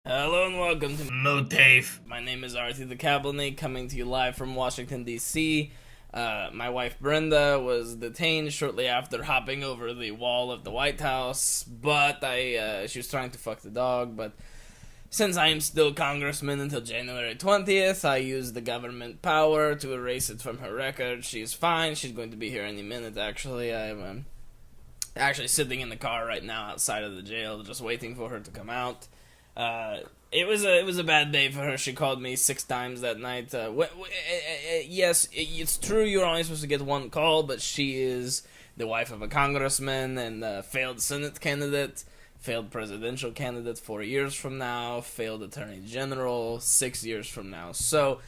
Hello and welcome to MOATAIF. My name is Artie the Kabbalinik, coming to you live from Washington, D.C. My wife Brenda was detained shortly after hopping over the wall of the White House, but she was trying to fuck the dog, but since I am still congressman until January 20th, I used the government power to erase it from her record. She's fine. She's going to be here any minute, actually. I'm actually sitting in the car right now outside of the jail, just waiting for her to come out. It was a bad day for her. She called me 6 times that night. Yes, it's true you're only supposed to get one call, but she is the wife of a congressman and failed Senate candidate, failed presidential candidate 4 years from now, failed attorney general 6 years from now. So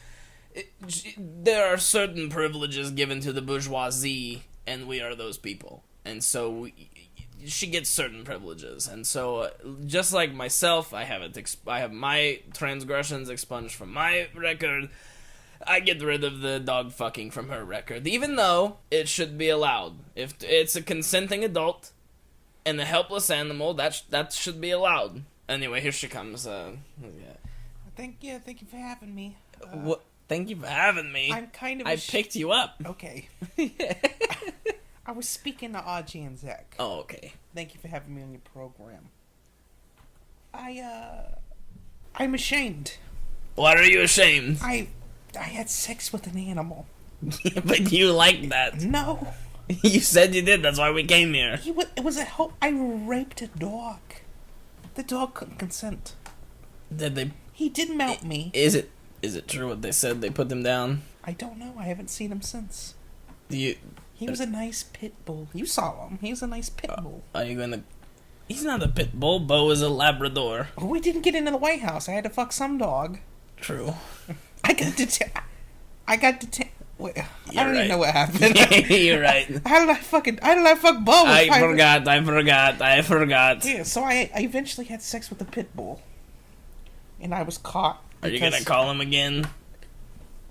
there are certain privileges given to the bourgeoisie, and we are those people. And so she gets certain privileges, and so just like myself, I have my transgressions expunged from my record. I get rid of the dog fucking from her record, even though it should be allowed. If it's a consenting adult and a helpless animal, that should be allowed. Anyway, here she comes. Yeah. Thank you for having me. What? Thank you for having me. I'm kind of. I picked you up. Okay. I was speaking to Artie and Zach. Oh, okay. Thank you for having me on your program. I'm ashamed. What are you ashamed? I had sex with an animal. But you like that. No. You said you did. That's why we came here. I raped a dog. The dog couldn't consent. Did they? He did mount me. Is it true what they said? They put him down? I don't know. I haven't seen him since. He was a nice pit bull. You saw him. He was a nice pit bull. Are you gonna... He's not a pit bull. Bo is a Labrador. Oh, we didn't get into the White House. I had to fuck some dog. True. I got detained. Wait, I don't even know what happened. You're right. How did I fuck Bo? I forgot. Yeah, so I eventually had sex with a pit bull. And I was caught. Are you gonna call him again?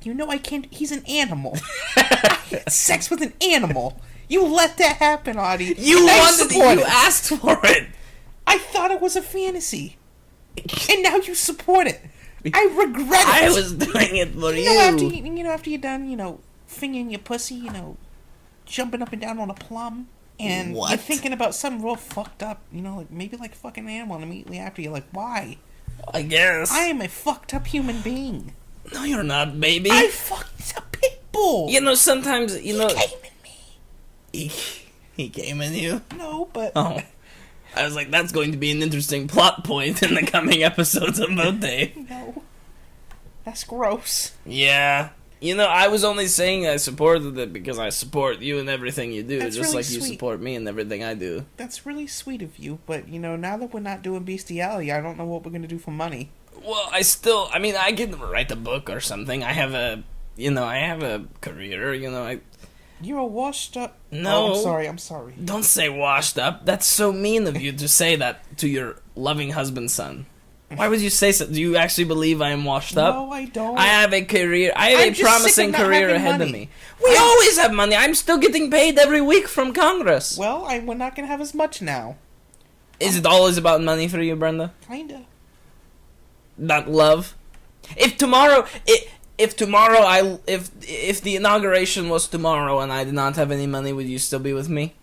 You know I can't. He's an animal. I had sex with an animal. You let that happen, Artie. You asked for it. I thought it was a fantasy. And now you support it. I regret it. I was doing it for you. After you're done, fingering your pussy, jumping up and down on a plum. And what? You're thinking about something real fucked up, maybe like fucking an animal, and immediately after you're like, why? I guess. I am a fucked up human being. No, you're not, baby. I fucked a pit bull. Sometimes, He came in me. He came in you? No, but... Oh. I was like, that's going to be an interesting plot point in the coming episodes of MOATAIF. No. That's gross. Yeah. I was only saying I supported it because I support you in everything you do, That's just really like you sweet. support me in everything I do. That's really sweet of you, but, now that we're not doing bestiality, I don't know what we're going to do for money. Well, I can write a book or something. I have a career, You're a washed up... No. Oh, I'm sorry. Don't say washed up. That's so mean of you to say that to your loving husband's son. Why would you say so? Do you actually believe I am washed up? No, I don't. I have a career. I have a promising career ahead of me. We always have money. I'm still getting paid every week from Congress. Well, we're not going to have as much now. Is it always about money for you, Brenda? Kinda. Not love? If the inauguration was tomorrow and I did not have any money, would you still be with me?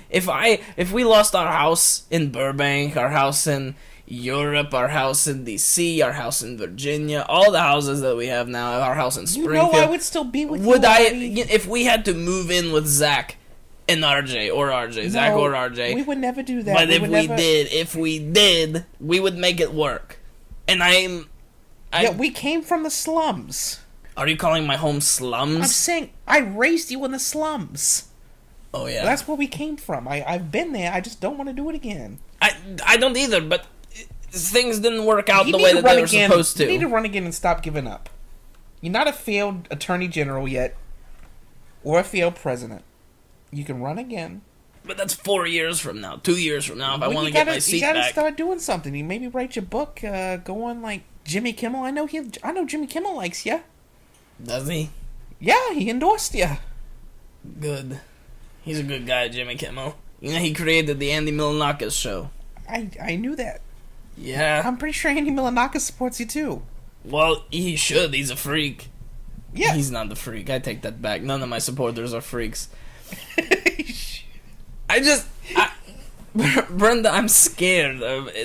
If we lost our house in Burbank, our house in Europe, our house in DC, our house in Virginia, all the houses that we have now, our house in Springfield, I would still be with you. If we had to move in with Zach and RJ, Zach or RJ, we would never do that. But if we did, we would make it work. And we came from the slums. Are you calling my home slums? I'm saying I raised you in the slums. Oh yeah, that's where we came from. I've been there. I just don't want to do it again. I don't either. But things didn't work out the way that they were supposed to. You need to run again and stop giving up. You're not a failed attorney general yet, or a failed president. You can run again. But that's 4 years from now, 2 years from now. If I want to get my seat back, you gotta start doing something. You maybe write your book. Go on like Jimmy Kimmel. I know Jimmy Kimmel likes you. Does he? Yeah, he endorsed you. Good. He's a good guy, Jimmy Kimmel. He created the Andy Milonakis show. I knew that. Yeah. I'm pretty sure Andy Milanakis supports you too. Well, he should. He's a freak. Yeah. He's not the freak. I take that back. None of my supporters are freaks. Brenda, I'm scared.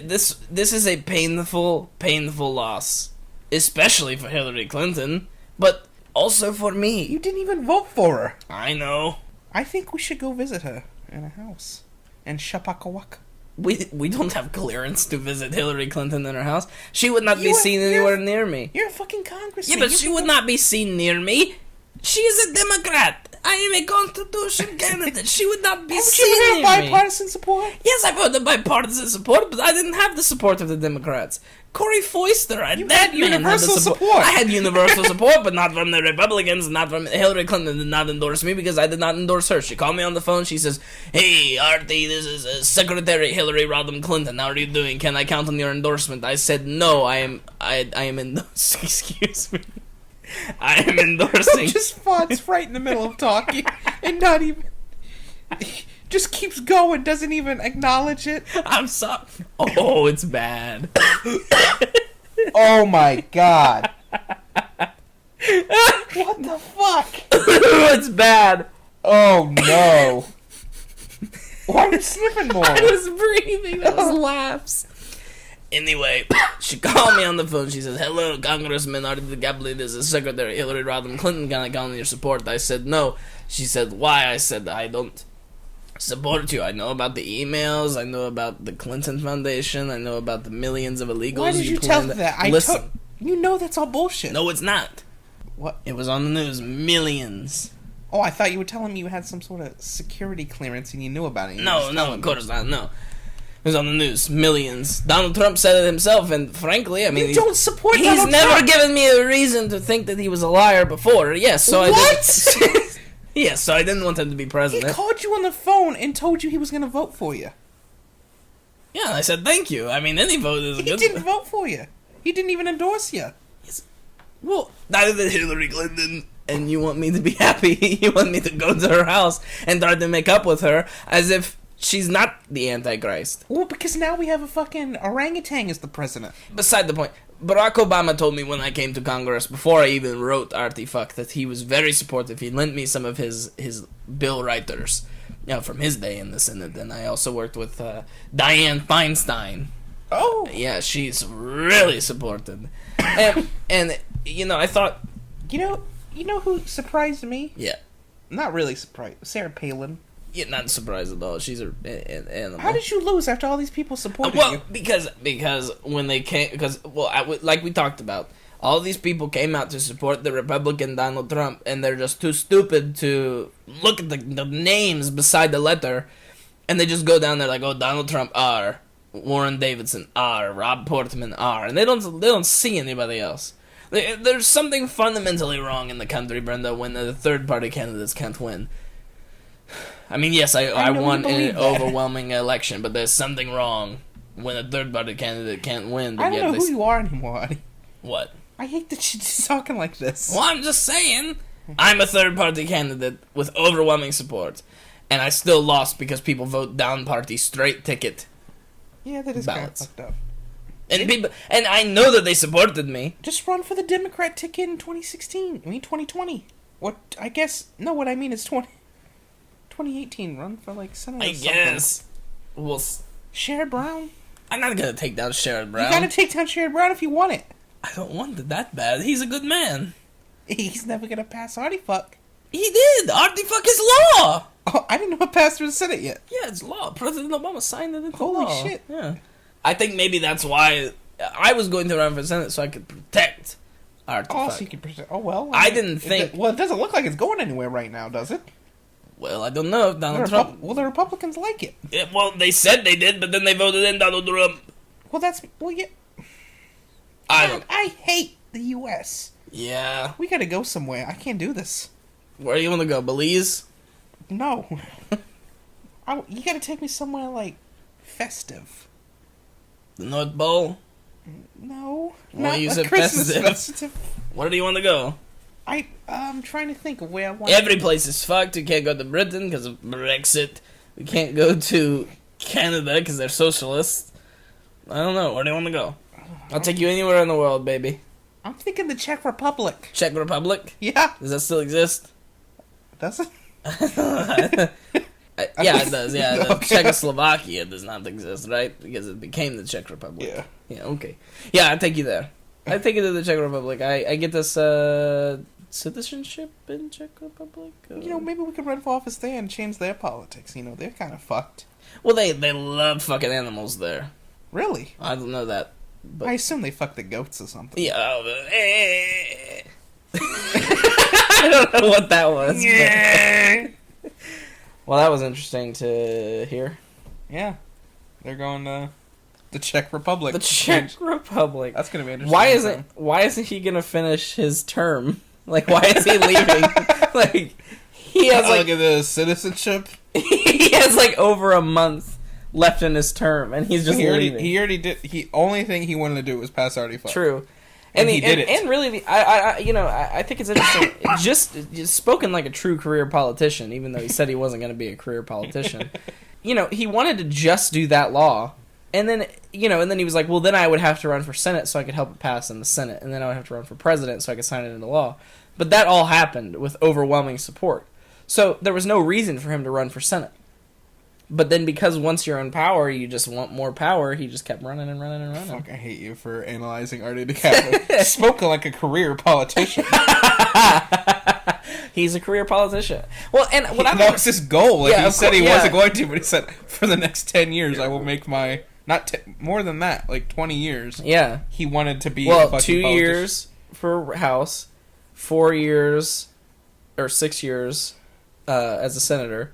This is a painful, painful loss. Especially for Hillary Clinton. But also for me. You didn't even vote for her. I know. I think we should go visit her in a house. In Shapakawak. We don't have clearance to visit Hillary Clinton in her house. She would not be seen anywhere near me. You're a fucking congressman. Yeah, but she would not be seen near me. She is a Democrat. I am a constitution candidate. She would not be seen near me. Haven't you bipartisan support? Yes, I voted bipartisan support, but I didn't have the support of the Democrats. Corey Foister, that man universal had the support. I had universal support, but not from the Republicans, not from Hillary Clinton did not endorse me because I did not endorse her. She called me on the phone. She says, "Hey, Artie, this is Secretary Hillary Rodham Clinton. How are you doing? Can I count on your endorsement?" I said, "No, I am excuse me. I am endorsing." Just farts right in the middle of talking and not even. Just keeps going, doesn't even acknowledge it. I'm sorry. Oh, it's bad. Oh my god. What the fuck? It's bad. Oh no. Why are you sniffing more? I was breathing. That was laughs. Anyway, she called me on the phone. She says, "Hello, Congressman Artie the Captain. This is Secretary Hillary Rodham Clinton. Can I count on your support?" I said, "No." She said, "Why?" I said, "I don't support you. I know about the emails. I know about the Clinton Foundation. I know about the millions of illegals." Why did you tell her that? Listen. You know that's all bullshit. No, it's not. What? It was on the news. Millions. Oh, I thought you were telling me you had some sort of security clearance and you knew about it. No, of course not. No. It was on the news. Millions. Donald Trump said it himself, and frankly, I mean... You don't support He's Donald never Trump. given me a reason to think that he was a liar before. Yes, so I What? Yes, so I didn't want him to be He president. called you on the phone and told you he was going to vote for you. Yeah, and I said thank you. I mean, any vote is a He good didn't vote for you. He didn't even endorse you. Well, neither did Hillary Clinton. And you want me to be happy? You want me to go to her house and try to make up with her as if she's not the Antichrist. Well, because now we have a fucking orangutan as the president. Beside the point, Barack Obama told me when I came to Congress, before I even wrote Artie Fuck, that he was very supportive. He lent me some of his bill writers, from his day in the Senate. And I also worked with Dianne Feinstein. Oh. Yeah, she's really supportive. And I thought... You know who surprised me? Yeah. Not really surprised. Sarah Palin. Yeah, not surprised at all. She's an animal. How did you lose after all these people supported you? Because when they came, like we talked about, all these people came out to support the Republican Donald Trump, and they're just too stupid to look at the names beside the letter, and they just go down there like, oh, Donald Trump R, Warren Davidson R, Rob Portman R, and they don't see anybody else. There's something fundamentally wrong in the country, Brenda, when the third-party candidates can't win. I mean, yes, I won an overwhelming election, but there's something wrong when a third-party candidate can't win. I don't know who you are anymore. What? I hate that she's talking like this. Well, I'm just saying. I'm a third-party candidate with overwhelming support, and I still lost because people vote down-party straight ticket. Yeah, that is kind of fucked up. And I know that they supported me. Just run for the Democrat ticket in 2020. What I mean is 2018. Run for, Senator I guess. Well, Sherrod Brown? I'm not gonna take down Sherrod Brown. You gotta take down Sherrod Brown if you want it. I don't want it that bad. He's a good man. He's never gonna pass Artie Fuck. He did! Artie Fuck is law! Oh, I didn't know it passed through the Senate yet. Yeah, it's law. President Obama signed it into law. Holy shit. Yeah. I think maybe that's why I was going to run for Senate, so I could protect Artie Fuck. So you could protect... Oh, well. I didn't think... It doesn't look like it's going anywhere right now, does it? Well, I don't know if Donald Trump... Well, the Republicans like it. Yeah, well, they said they did, but then they voted in Donald Trump. Well, that's... Well, yeah... I hate the U.S. Yeah. We gotta go somewhere. I can't do this. Where do you want to go? Belize? No. You gotta take me somewhere, festive. The North Pole? No. Not use a it Christmas festive. Where do you want to go? I'm trying to think of where I want Every place is fucked. We can't go to Britain because of Brexit. We can't go to Canada because they're socialists. I don't know. Where do you want to go? I'll take you anywhere in the world, baby. I'm thinking the Czech Republic. Czech Republic? Yeah. Does that still exist? Does it? Yeah, it does. Yeah, Okay. Czechoslovakia does not exist, right? Because it became the Czech Republic. Yeah. Yeah. Okay. Yeah, I'll take you there. I take you to the Czech Republic. I get this citizenship in Czech Republic. Maybe we could run for office there and change their politics. They're kind of fucked. Well, they love fucking animals there. Really? I don't know that. But I assume they fuck the goats or something. yeah. I don't know what that was. Yeah. Well, that was interesting to hear. Yeah. They're going to the Czech Republic. The Czech Republic. That's going to be interesting. Why isn't he going to finish his term? Like, why is he leaving? Like, he has Look at the citizenship. he has like over a month left in his term, and he's just leaving. He already did. Only thing he wanted to do was pass Artie. True. And he did it. And really, I think it's interesting. Just spoken like a true career politician, even though he said he wasn't going to be a career politician. He wanted to just do that law, and then he was like, well, then I would have to run for Senate so I could help it pass in the Senate, and then I would have to run for president so I could sign it into law. But that all happened with overwhelming support, so there was no reason for him to run for Senate. But then because once you're in power, you just want more power, he just kept running and running and running. Fuck, I hate you for analyzing Artie DiCaprio. Spoken like a career politician. He's a career politician. Well, and what that was his goal. Like, Yeah, he said he yeah. wasn't going to, but he said, for the next 10 years, I will make my... more than that, like 20 years. Yeah. He wanted to be a Well, fucking 2 politician. years for House, 4 years, or 6 years as a senator,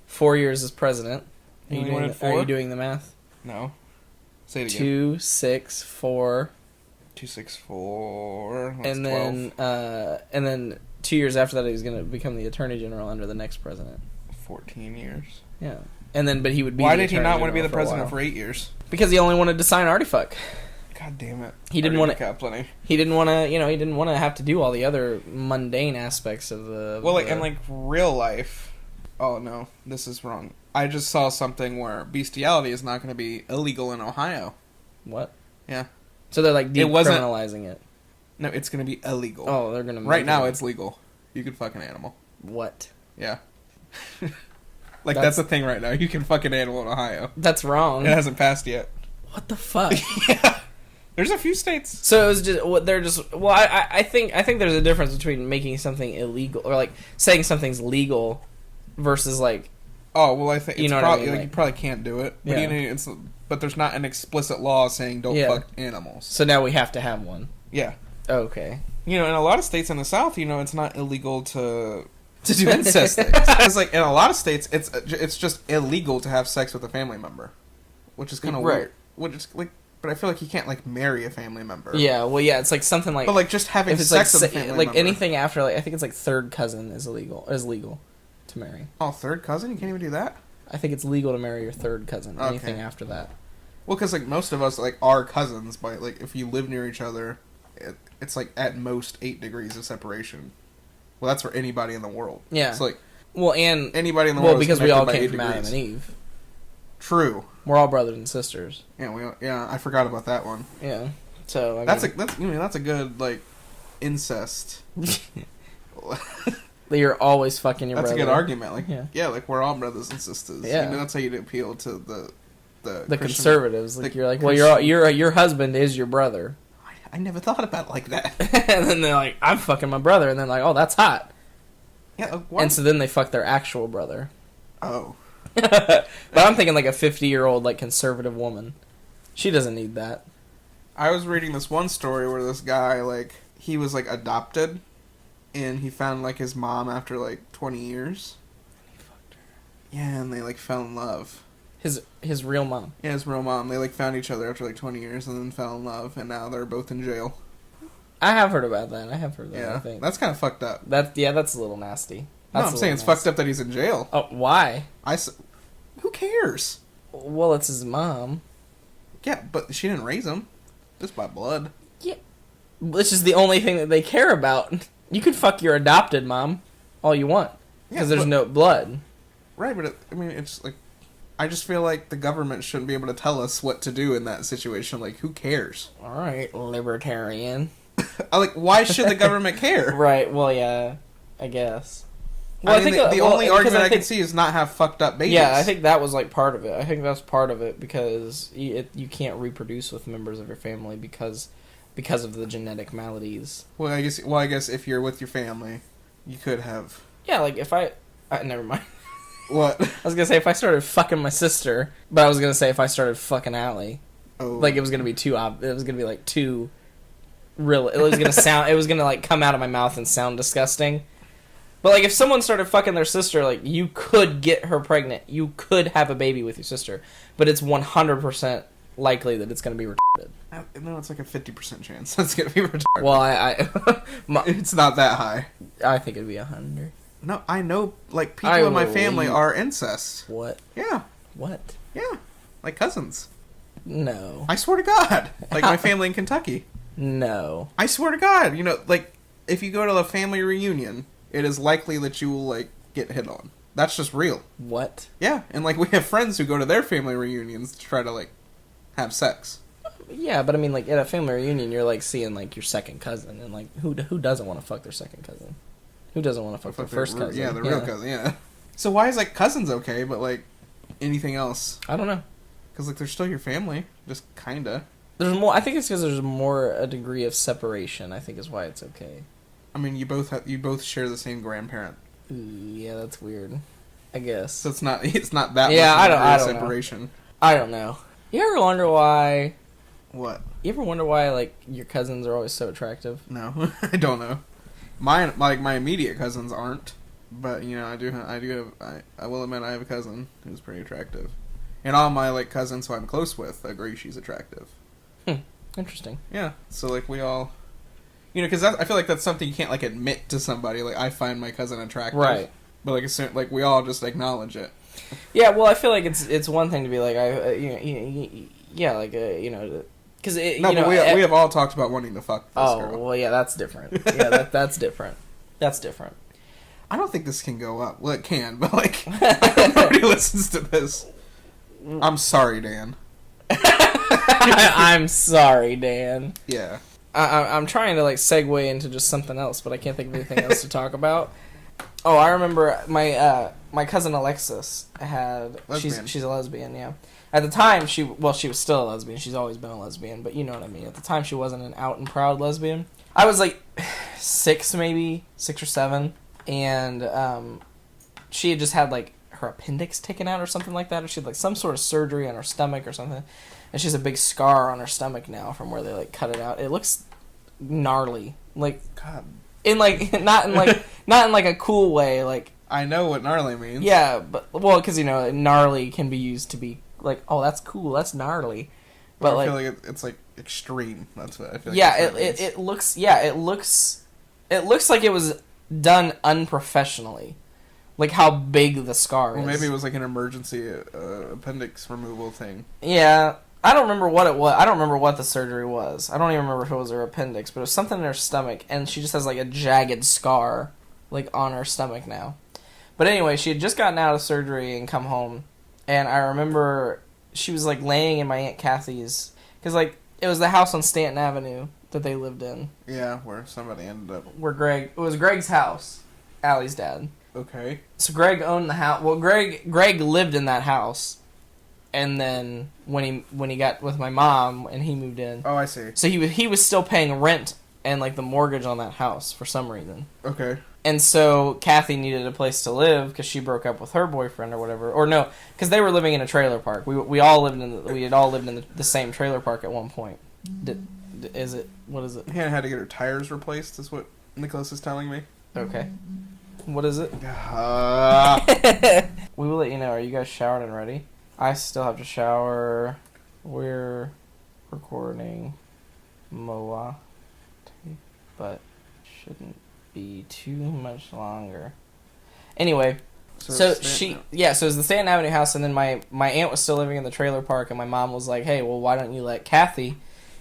4 years as president. Are you doing the math? No. Say it again. 2, 6, 4. 2, 6, 4. That's And 12. then 2 years after that, he's going to become the attorney general under the next president. 14 years. Yeah. But he would be. Why the did he attorney not want to be general the for a president while. for 8 years? Because he only wanted to sign Artie fuck. God damn it. He didn't want to. Plenty. He didn't want to. He didn't want to have to do all the other mundane aspects of the. And real life. Oh no, this is wrong. I just saw something where bestiality is not going to be illegal in Ohio. What? Yeah. So they're like It wasn't- decriminalizing it. No, it's going to be illegal. Oh, they're gonna. Right now, it's legal. You can fuck an animal. What? Yeah. That's the thing right now. You can fuck an animal in Ohio. That's wrong. It hasn't passed yet. What the fuck? Yeah. There's a few states. So it was just what they're just. Well, I think there's a difference between making something illegal or like saying something's legal versus like. Oh well, I think it's what probably I mean? you probably can't do it. But Yeah. but there's not an explicit law saying don't fuck animals. So now we have to have one. Yeah. Okay. In a lot of states in the South, it's not illegal to do incest things. Because in a lot of states, it's just illegal to have sex with a family member, which is kind of Right. weird. Which is but I feel like you can't marry a family member. Yeah. Well, yeah. It's like something like. But just having if it's sex like with a family member. anything after I think it's like third cousin is legal to marry. Oh, third cousin? You can't even do that? I think it's legal to marry your third cousin. Okay. Anything after that. Well, because most of us are cousins, but if you live near each other, it's at most 8 degrees of separation. Well, that's for anybody in the world. Yeah. It's and anybody in the world. Well, because is we all connected came by from 8 Adam and degrees. Eve. True. We're all brothers and sisters. Yeah, I forgot about that one. Yeah. So that's a good incest. You're always fucking your That's brother. a good argument. Yeah. We're all brothers and sisters. Yeah. That's how you appeal to the Christian, conservatives. You're like, well, Christian, your husband is your brother. I never thought about it like that. And then they're like, I'm fucking my brother, and then like, oh, that's hot. Yeah. And so then they fuck their actual brother. Oh. But I'm thinking like a 50-year-old conservative woman. She doesn't need that. I was reading this one story where this guy he was adopted, and he found his mom after 20 years. He fucked her. Yeah, and they fell in love. His real mom. Yeah, his real mom. They found each other after 20 years and then fell in love, and now they're both in jail. I have heard about that. I Yeah, think that's kind of fucked up. that's a little nasty. No, I'm saying it's fucked up that he's in jail. Oh, why? Who cares? Well, it's his mom. Yeah, but she didn't raise him. Just by blood. Yeah. Which is the only thing that they care about. You can fuck your adopted mom all you want. Because there's no blood. Right, but it's I just feel like the government shouldn't be able to tell us what to do in that situation. Like, who cares? All right, libertarian. Like, why should the government care? Right, well, yeah, I guess. Well, I think the only argument I can see is not have fucked up babies. Yeah, I think that was, like, part of it. I think that's part of it because you can't reproduce with members of your family because of the genetic maladies. Well, I guess if you're with your family, you could have... Yeah, like, if never mind. What? I was gonna say if I started fucking my sister, but I was gonna say if I started fucking Allie, like it was gonna be too. It was gonna be like too real. It was gonna sound. It was gonna like come out of my mouth and sound disgusting. But like if someone started fucking their sister, like you could get her pregnant. You could have a baby with your sister, but it's 100% likely that it's gonna be retarded. No, it's like a 50% chance that's gonna be retarded. Well, it's not that high. I think it'd be 100. No, I know, like, people in my family are incest. What? Yeah. What? Yeah. Like cousins. No. I swear to God. Like my family in Kentucky. No. I swear to God. You know, like, if you go to a family reunion, it is likely that you will, like, get hit on. That's just real. What? Yeah, and, like, we have friends who go to their family reunions to try to, like, have sex. Yeah, but I mean, like, at a family reunion, you're, like, seeing, like, your second cousin, and, like, who doesn't want to fuck their second cousin? Who doesn't want to fuck their first cousin? Yeah, the real cousin, yeah. So why is, like, cousins okay, but, like, anything else? I don't know. Because, like, they're still your family. Just kinda. There's more... I think it's because there's more a degree of separation, I think is why it's okay. I mean, you both share the same grandparent. Ooh, yeah, that's weird. I guess. So it's not that yeah, much of I a don't separation. Know. I don't know. You ever wonder why... What? You ever wonder why, like, your cousins are always so attractive? No, I don't know. My immediate cousins aren't, but you know I will admit I have a cousin who's pretty attractive, and all my like cousins who I'm close with agree she's attractive. Interesting. Yeah, so like we all, you know, because I feel like that's something you can't like admit to somebody. Like I find my cousin attractive, right? But like we all just acknowledge it. Yeah, well, I feel like it's one thing to be like you know. Cause but we have all talked about wanting to fuck this girl. Well, yeah, that's different. Yeah, that's different. That's different. I don't think this can go up. Well, it can, but like nobody listens to this. I'm sorry, Dan. I'm sorry, Dan. Yeah. I'm trying to like segue into just something else, but I can't think of anything else to talk about. Oh, I remember my cousin Alexis had she's a lesbian, yeah. At the time, she was still a lesbian. She's always been a lesbian, but you know what I mean. At the time, she wasn't an out and proud lesbian. I was like 6 or 7, and she had just had like her appendix taken out or something like that, or she had like some sort of surgery on her stomach or something, and she has a big scar on her stomach now from where they like cut it out. It looks gnarly, like God, in like not in like a cool way, like. I know what gnarly means. Yeah, but well, because you know, gnarly can be used to be like, oh, that's cool, that's gnarly. But I feel like it's like extreme. That's what I feel like. Yeah, it looks. Yeah, it looks like it was done unprofessionally. Like how big the scar is. Well, maybe it was like an emergency appendix removal thing. Yeah, I don't remember what it was. I don't remember what the surgery was. I don't even remember if it was her appendix, but it was something in her stomach, and she just has like a jagged scar, like on her stomach now. But anyway, she had just gotten out of surgery and come home, and I remember she was like laying in my Aunt Kathy's, because like it was the house on Stanton Avenue that they lived in. Yeah, where somebody ended up. It was Greg's house, Allie's dad. Okay. So Greg owned the house. Well, Greg lived in that house, and then when he got with my mom and he moved in. Oh, I see. So he was still paying rent and like the mortgage on that house for some reason. Okay. And so Kathy needed a place to live because she broke up with her boyfriend or whatever. Or no, because they were living in a trailer park. We had all lived in the same trailer park at one point. What is it? Hannah had to get her tires replaced. Is what Nicholas is telling me. Okay. What is it? We will let you know. Are you guys showered and ready? I still have to shower. We're recording MOATAIF, but shouldn't be too much longer. Anyway, so it was the Stanton Avenue house, and then my aunt was still living in the trailer park, and my mom was like, hey, well, why don't you let Kathy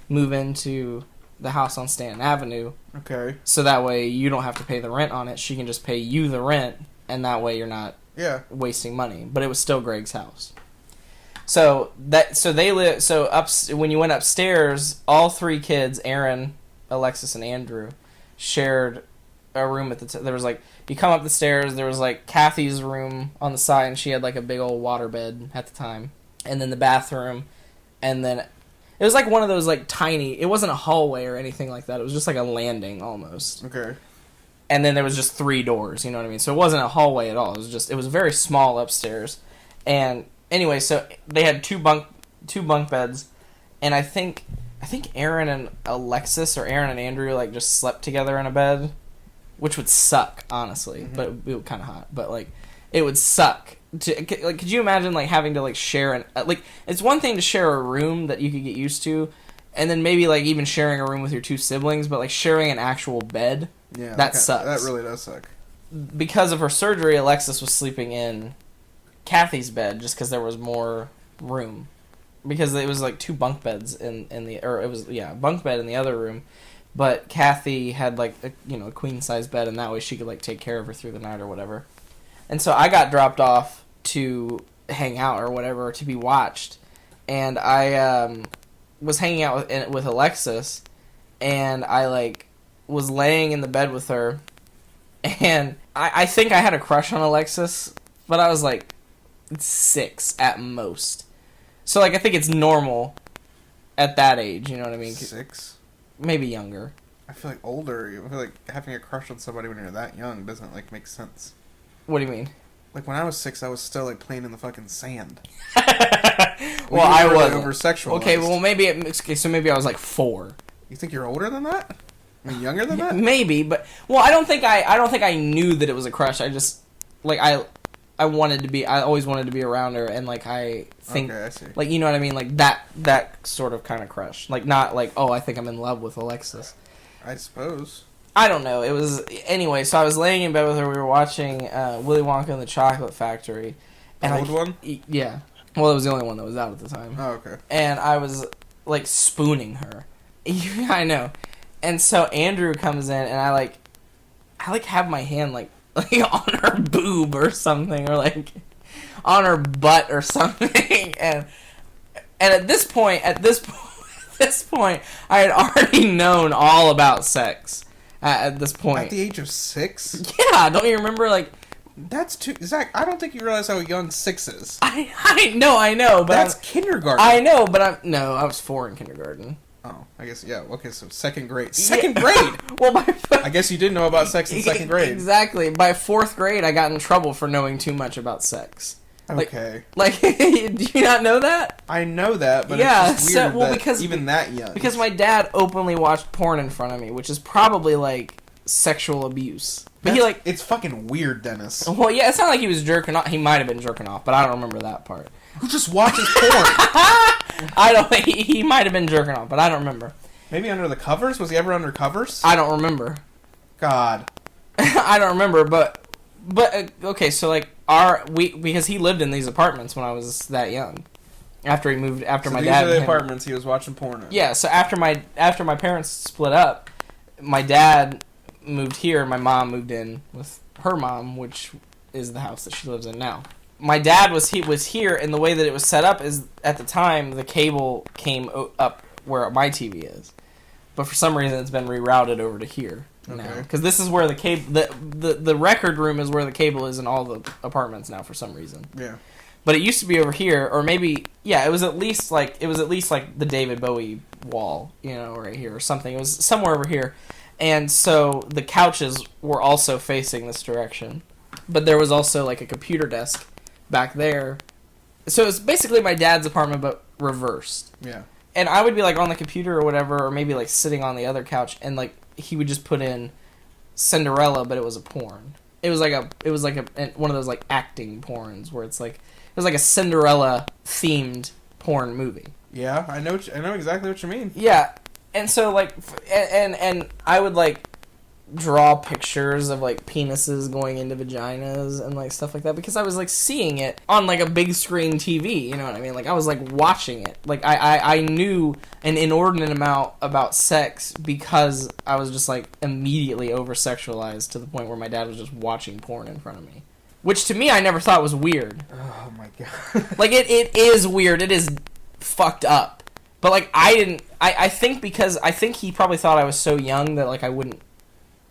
move into the house on Stanton Avenue? Okay. So that way you don't have to pay the rent on it. She can just pay you the rent, and that way you're not wasting money. But it was still Greg's house. When you went upstairs, all three kids, Aaron, Alexis, and Andrew, shared a room at there was like, you come up the stairs, there was like Kathy's room on the side, and she had like a big old waterbed at the time, and then the bathroom, and then it was like one of those like tiny, it wasn't a hallway or anything like that, it was just like a landing almost. Okay. And then there was just 3 doors, you know what I mean? So it wasn't a hallway at all, it was very small upstairs. And anyway, so they had two bunk beds, and I think Aaron and Alexis or Aaron and Andrew like just slept together in a bed, which would suck, honestly. But it would kind of hot. But like, it would suck. Could you imagine like having to like share it's one thing to share a room that you could get used to, and then maybe like even sharing a room with your 2 siblings, but like sharing an actual bed, that sucks. That really does suck. Because of her surgery, Alexis was sleeping in Kathy's bed just because there was more room. Because it was like 2 bunk beds bunk bed in the other room, but Kathy had like a queen size bed, and that way she could like take care of her through the night or whatever. And so I got dropped off to hang out or whatever, to be watched, and I was hanging out with Alexis, and I like was laying in the bed with her, and I think I had a crush on Alexis, but I was like 6 at most. So, like, I think it's normal at that age, you know what I mean? 6? Maybe younger. I feel like older. I feel like having a crush on somebody when you're that young doesn't, like, make sense. What do you mean? Like, when I was 6, I was still, like, playing in the fucking sand. Well, I was over-sexualized. Okay, well, so maybe I was, like, 4. You think you're older than that? I mean, younger than that? Maybe, but... Well, I don't think I knew that it was a crush. I just... Like, I always wanted to be around her, and like I think, okay, I see. Like, you know what I mean, like that sort of kind of crush, like not like, oh, I think I'm in love with Alexis. I suppose. I don't know. It was anyway. So I was laying in bed with her. We were watching Willy Wonka and the Chocolate Factory. The old one? Yeah. Well, it was the only one that was out at the time. Oh, okay. And I was like spooning her. I know. And so Andrew comes in, and I have my hand like on her boob or something, or like on her butt or something, and at this point, I had already known all about sex. At this point, at the age of 6, yeah, don't you remember? Like, that's too Zach. I don't think you realize how young 6 is. I know, but that's kindergarten. I know, but I was 4 in kindergarten. Oh, I guess, yeah. Okay, so 2nd grade. Second grade! Well, I guess you did know about sex in 2nd grade. Exactly. By 4th grade, I got in trouble for knowing too much about sex. Okay. Like, do you not know that? I know that, but yeah, it's just weird because even that young. Because my dad openly watched porn in front of me, which is probably, like, sexual abuse. But it's fucking weird, Dennis. Well, yeah, it's not like he was jerking off. He might have been jerking off, but I don't remember that part. Who just watches porn? I don't. He might have been jerking off, but I don't remember. Maybe under the covers? Was he ever under covers? I don't remember. God. I don't remember, but okay, so like because he lived in these apartments when I was that young. After he moved, my dad. These are the apartments he was watching porn in. Yeah, so after my parents split up, my dad moved here, and my mom moved in with her mom, which is the house that she lives in now. My dad was here, and the way that it was set up is, at the time, the cable came up where my TV is. But for some reason, it's been rerouted over to here now. Because this is where the cable... The record room is where the cable is in all the apartments now, for some reason. Yeah. But it used to be over here, or maybe... Yeah, it was at least like the David Bowie wall, right here, or something. It was somewhere over here. And so the couches were also facing this direction. But there was also, like, a computer desk back there. So it's basically my dad's apartment, but reversed. Yeah. And I would be, like, on the computer or whatever, or maybe, like, sitting on the other couch, and, like, he would just put in Cinderella, but it was a porn. It was like one of those, like, acting porns where it's like, it was like a Cinderella themed porn movie. Yeah, I know exactly what you mean. Yeah. And so, like, and I would, like, draw pictures of, like, penises going into vaginas and, like, stuff like that, because I was, like, seeing it on, like, a big screen TV, you know what I mean? Like, I was, like, watching it. Like, I knew an inordinate amount about sex because I was just, like, immediately over-sexualized to the point where my dad was just watching porn in front of me. Which to me, I never thought was weird. Oh my god. Like, it is weird. It is fucked up. But, like, I think he probably thought I was so young that, like, I wouldn't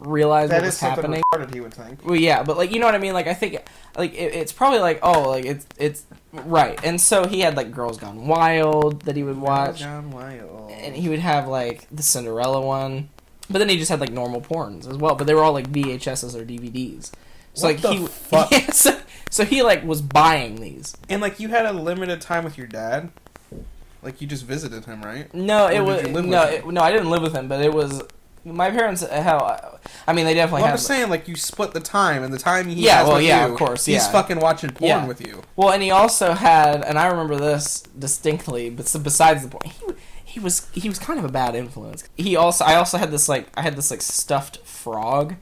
realize what was happening. That is something retarded, he would think. Well, yeah, but, like, you know what I mean? Like, I think, like, it's probably like, oh, like, it's right. And so he had, like, Girls Gone Wild that he would watch. Girls Gone Wild. And he would have, like, the Cinderella one. But then he just had, like, normal porns as well. But they were all, like, VHSs or DVDs. So, what like, the fuck? Yeah, so he, like, was buying these. And, like, you had a limited time with your dad? Like, you just visited him, right? No, I didn't live with him, but it was... My parents, hell, I mean, they definitely well, had... I'm just saying, like, you split the time, and the time he yeah, has well, with yeah, you, of course, he's yeah. fucking watching porn Yeah. with you. Well, and he also had, and I remember this distinctly, but so besides the point, he was kind of a bad influence. I also had this, like, stuffed frog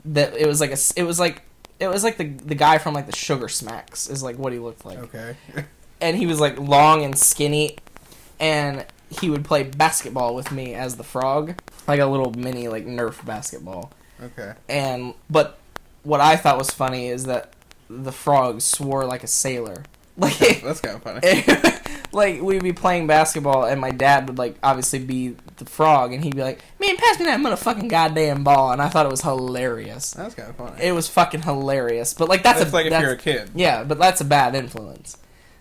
that it was like the guy from, like, the Sugar Smacks is, like, what he looked like. Okay. And he was, like, long and skinny, and he would play basketball with me as the frog, like a little mini, like, Nerf basketball. Okay. But what I thought was funny is that the frog swore like a sailor. Like, that's kind of funny. Like, we'd be playing basketball, and my dad would, like, obviously be the frog, and he'd be like, man, pass me that motherfucking goddamn ball, and I thought it was hilarious. That's kind of funny. It was fucking hilarious, but, like, that's like if you're a kid. Yeah, but that's a bad influence.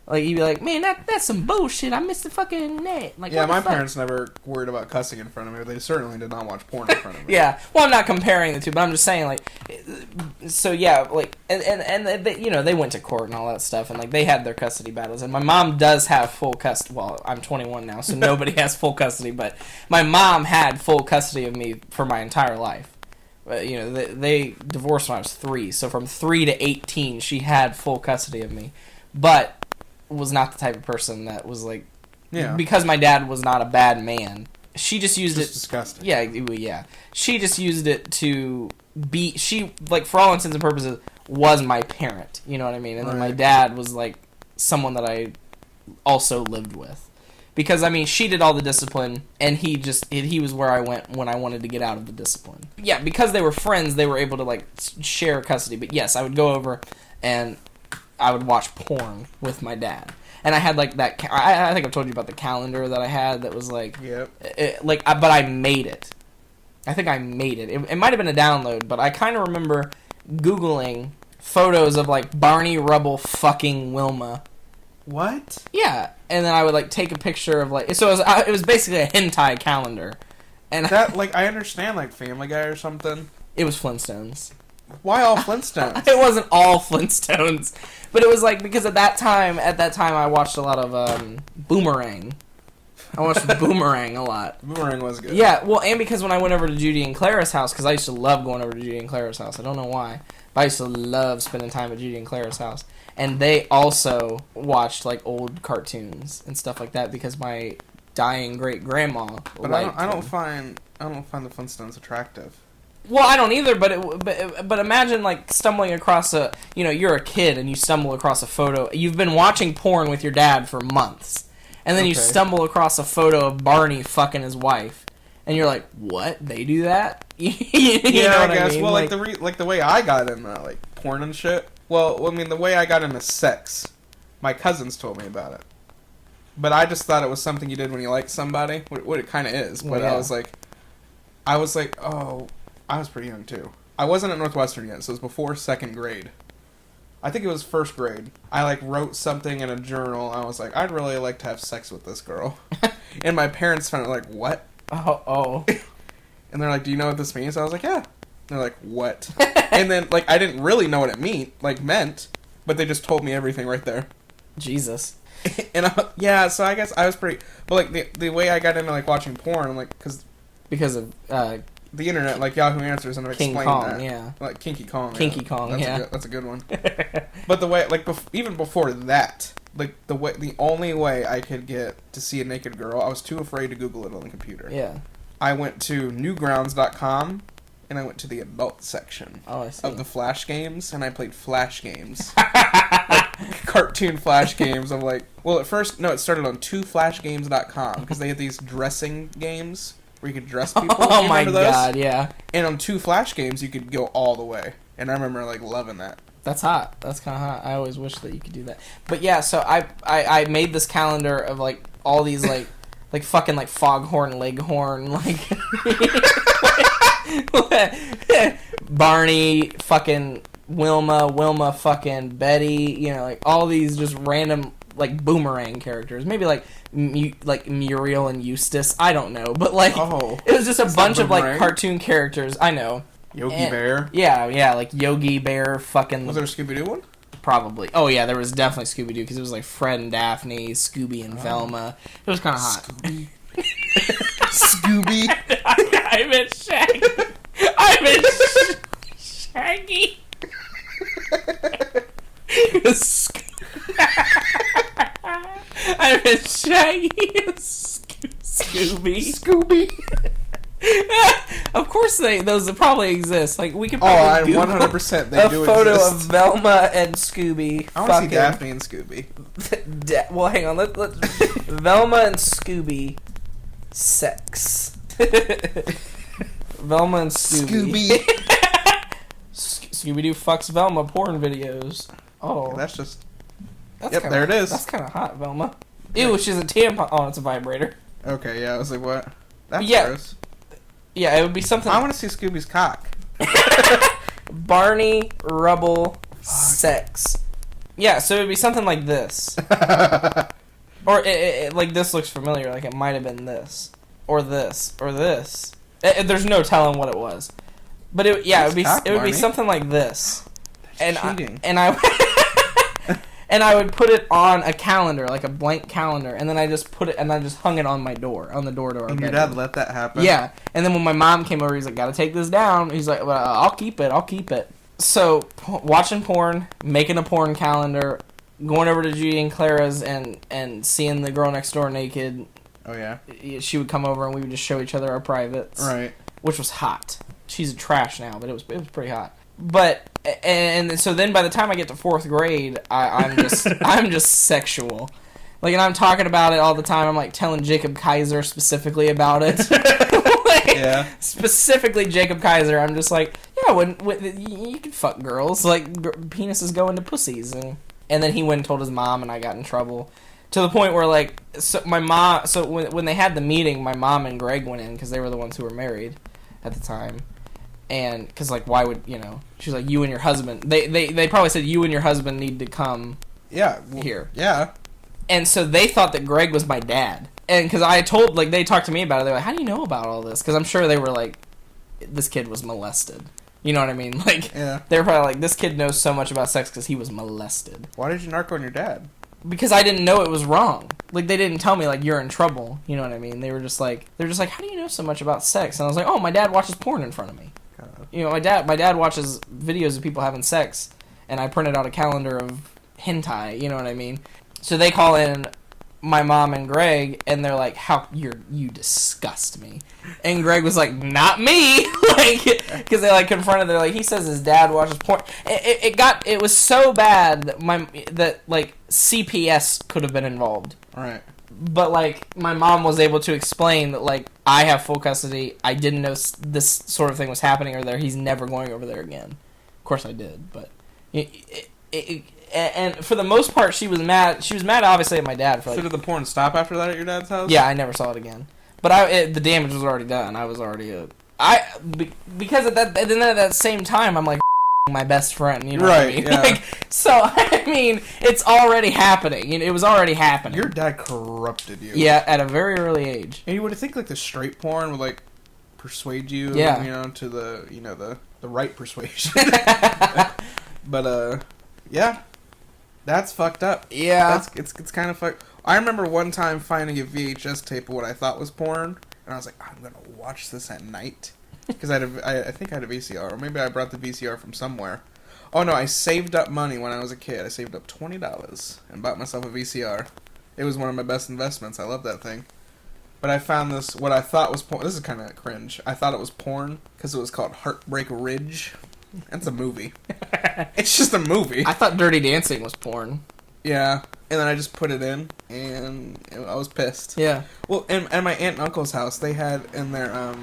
Like, you'd be like, man, that's some bullshit. I missed the fucking net. Like, yeah, my parents never worried about cussing in front of me. They certainly did not watch porn in front of me. Yeah, well, I'm not comparing the two, but I'm just saying, like, so yeah, like, and they, you know, they went to court and all that stuff, and, like, they had their custody battles, and my mom does have full custody. Well, I'm 21 now, so nobody has full custody, but my mom had full custody of me for my entire life. You know, they divorced when I was 3, so from 3 to 18, she had full custody of me, but was not the type of person that was, like, because my dad was not a bad man, she just used it disgusting. Yeah, she just used it to be, she, like, for all intents and purposes, was my parent, you know what I mean? And then my dad was, like, someone that I also lived with, because, I mean, she did all the discipline, and he was where I went when I wanted to get out of the discipline. Yeah, because they were friends, they were able to, like, share custody, but yes, I would go over and I would watch porn with my dad. And I had, like, that... I think I've told you about the calendar that I had that was, like... Yep. But I made it. I think I made it. It might have been a download, but I kind of remember Googling photos of, like, Barney Rubble fucking Wilma. What? Yeah. And then I would, like, take a picture of, like... So it was basically a hentai calendar. And that, like, I understand, like, Family Guy or something. It was Flintstones. Why all Flintstones? It wasn't all Flintstones, but it was like, because at that time I watched a lot of Boomerang. I watched Boomerang a lot. Boomerang was good. Yeah, well, and because when I went over to Judy and Clara's house, because I used to love going over to Judy and Clara's house. I don't know why, but I used to love spending time at Judy and Clara's house. And they also watched, like, old cartoons and stuff like that, because my dying great grandma. But I don't find the Flintstones attractive. Well, I don't either, but imagine, like, stumbling across you're a kid and you stumble across a photo. You've been watching porn with your dad for months, and then you stumble across a photo of Barney fucking his wife, and you're like, what? They do that? You know what I guess. I mean? Well, like, the way I got into, like, porn and shit, well, I mean, the way I got into sex, my cousins told me about it. But I just thought it was something you did when you liked somebody, what it kind of is. But I was like, oh... I was pretty young, too. I wasn't at Northwestern yet, so it was before 2nd grade. I think it was 1st grade. I, like, wrote something in a journal. I was like, I'd really like to have sex with this girl. And my parents found it like, what? Oh. And they're like, do you know what this means? I was like, yeah. And they're like, what? And then, like, I didn't really know what it meant, but they just told me everything right there. Jesus. And, so I guess I was pretty... But, like, the way I got into, like, watching porn, like, because of, the internet, like Yahoo Answers, and I've King explained Kong, that. yeah. Like Kinky Kong. Kong, That's a good one. But the way, like, even before that, like, the only way I could get to see a naked girl, I was too afraid to Google it on the computer. Yeah. I went to newgrounds.com, and I went to the adult section of the Flash games, and I played Flash games. Like, cartoon Flash games. I'm like, well, at first, no, it started on 2flashgames.com, because they had these dressing games where you could dress people. Oh my god, yeah. And on 2 Flash games, you could go all the way. And I remember, like, loving that. That's hot. That's kind of hot. I always wish that you could do that. But yeah, so I made this calendar of like all these like fucking like Foghorn Leghorn like Barney, fucking Wilma fucking Betty, you know, like all these just random like boomerang characters. Maybe like Muriel and Eustace. I don't know, but like it was just a bunch of like cartoon characters. I know. Yogi Bear. Yeah, like Yogi Bear. Fucking. Was there a Scooby Doo one? Probably. Oh yeah, there was definitely Scooby Doo because it was like Fred and Daphne, Scooby and Velma. It was kind of hot. Scooby. I meant Shaggy. I meant Shaggy. I meant Shaggy. Scooby. Of course, those probably exist. Like we could. Probably 100% they do a photo exist. of Velma and Scooby. I want to see Daphne and Scooby. Well, hang on. Let's Velma and Scooby sex. Velma and Scooby. Scooby-Doo fucks Velma porn videos. Oh, okay, that's just. There it is. That's kind of hot, Velma. Ew, she's a tampon. Oh, it's a vibrator. Okay, yeah, I was like, what? That's gross. Yeah, it would be something. I want to see Scooby's cock. Barney Rubble sex. Yeah, so it would be something like this. Or like this looks familiar. Like it might have been this, or this, or this. There's no telling what it was, but it would be something like this. That's cheating. And I would put it on a calendar, like a blank calendar, and then I just put it, and I just hung it on my door, on the door to our bedroom. And your dad let that happen? Yeah. And then when my mom came over, he's like, gotta take this down. He's like, well, I'll keep it. So, watching porn, making a porn calendar, going over to Judy and Clara's and seeing the girl next door naked. Oh, yeah? She would come over and we would just show each other our privates. Right. Which was hot. She's trash now, but it was pretty hot. But and so then by the time I get to 4th grade, I'm just sexual, like, and I'm talking about it all the time. I'm like telling Jacob Kaiser specifically about it. Yeah. Specifically Jacob Kaiser. I'm just like, yeah, when you can fuck girls, like penises go into pussies, and then he went and told his mom, and I got in trouble to the point where like when they had the meeting, my mom and Greg went in because they were the ones who were married at the time. And because, like, why would, you know, she's like, you and your husband, they probably said you and your husband need to come here. Yeah. And so they thought that Greg was my dad. And because I told, like, they talked to me about it, they're like, how do you know about all this? Because I'm sure they were like, this kid was molested. You know what I mean? Like, yeah. They were probably like, this kid knows so much about sex because he was molested. Why did you narc on your dad? Because I didn't know it was wrong. Like, they didn't tell me, like, you're in trouble. You know what I mean? They were just like, how do you know so much about sex? And I was like, oh, my dad watches porn in front of me. You know, my dad watches videos of people having sex, and I printed out a calendar of hentai, you know what I mean? So they call in my mom and Greg, and they're like, you disgust me. And Greg was like, not me! Like, because they, like, confronted, they're like, he says his dad watches porn. It was so bad that like, CPS could have been involved. Right. But, like, my mom was able to explain that, like, I have full custody. I didn't know this sort of thing was happening over there. He's never going over there again. Of course I did, but... and for the most part, she was mad. She was mad, obviously, at my dad. For, like, so did the porn stop after that at your dad's house? Yeah, I never saw it again. But the damage was already done. I was already because at that same time, I'm like... my best friend, you know what I mean? Yeah. Like, so, I mean, it's already happening. You know, it was already happening. Your dad corrupted you. Yeah, at a very early age. And you would think, like, the straight porn would, like, persuade you, yeah. You know, to the, you know, the right persuasion. But, yeah. That's fucked up. Yeah. It's kind of fucked. I remember one time finding a VHS tape of what I thought was porn, and I was like, I'm gonna watch this at night. Because I think I had a VCR, or maybe I brought the VCR from somewhere. Oh no, I saved up money when I was a kid. I saved up $20 and bought myself a VCR. It was one of my best investments. I love that thing. But I found this, what I thought was porn. This is kind of cringe. I thought it was porn because it was called Heartbreak Ridge. It's a movie. It's just a movie. I thought Dirty Dancing was porn. Yeah. And then I just put it in, and I was pissed. Yeah. Well, at my aunt and uncle's house, they had in their,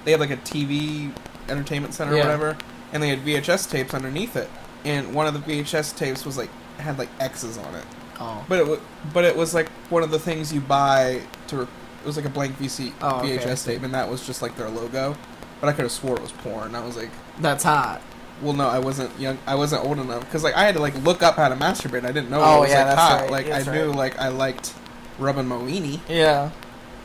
they had like a TV entertainment center or whatever, and they had VHS tapes underneath it. and one of the VHS tapes was like had like X's on it. Oh. But it was like one of the things you buy to. It was like a blank VHS tape, and that was just like their logo. But I could have swore it was porn. I was like, that's hot. Well, no, I wasn't young. I wasn't old enough because like I had to like look up how to masturbate. I didn't know it was like hot. Right. Like that's I knew like I liked rubbing my weenie. Yeah.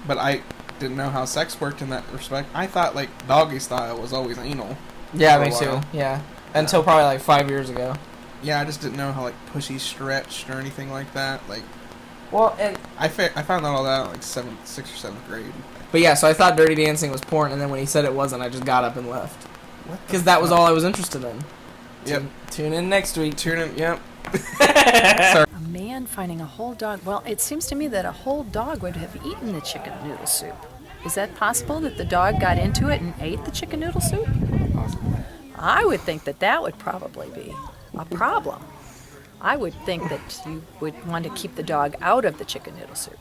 But I didn't know how sex worked in that respect. I thought like doggy style was always anal. Yeah, me too. Yeah. Until probably like 5 years ago. Yeah, I just didn't know how like pussy stretched or anything like that. Like, well, and I found out all that in like 6th or 7th grade. But yeah, so I thought Dirty Dancing was porn, and then when he said it wasn't, I just got up and left. Because that was all I was interested in. Yep. Tune in next week. Tune in. Yep. A man finding a whole dog. Well, it seems to me that a whole dog would have eaten the chicken noodle soup. Is that possible that the dog got into it and ate the chicken noodle soup? Possible. I would think that that would probably be a problem. I would think that you would want to keep the dog out of the chicken noodle soup.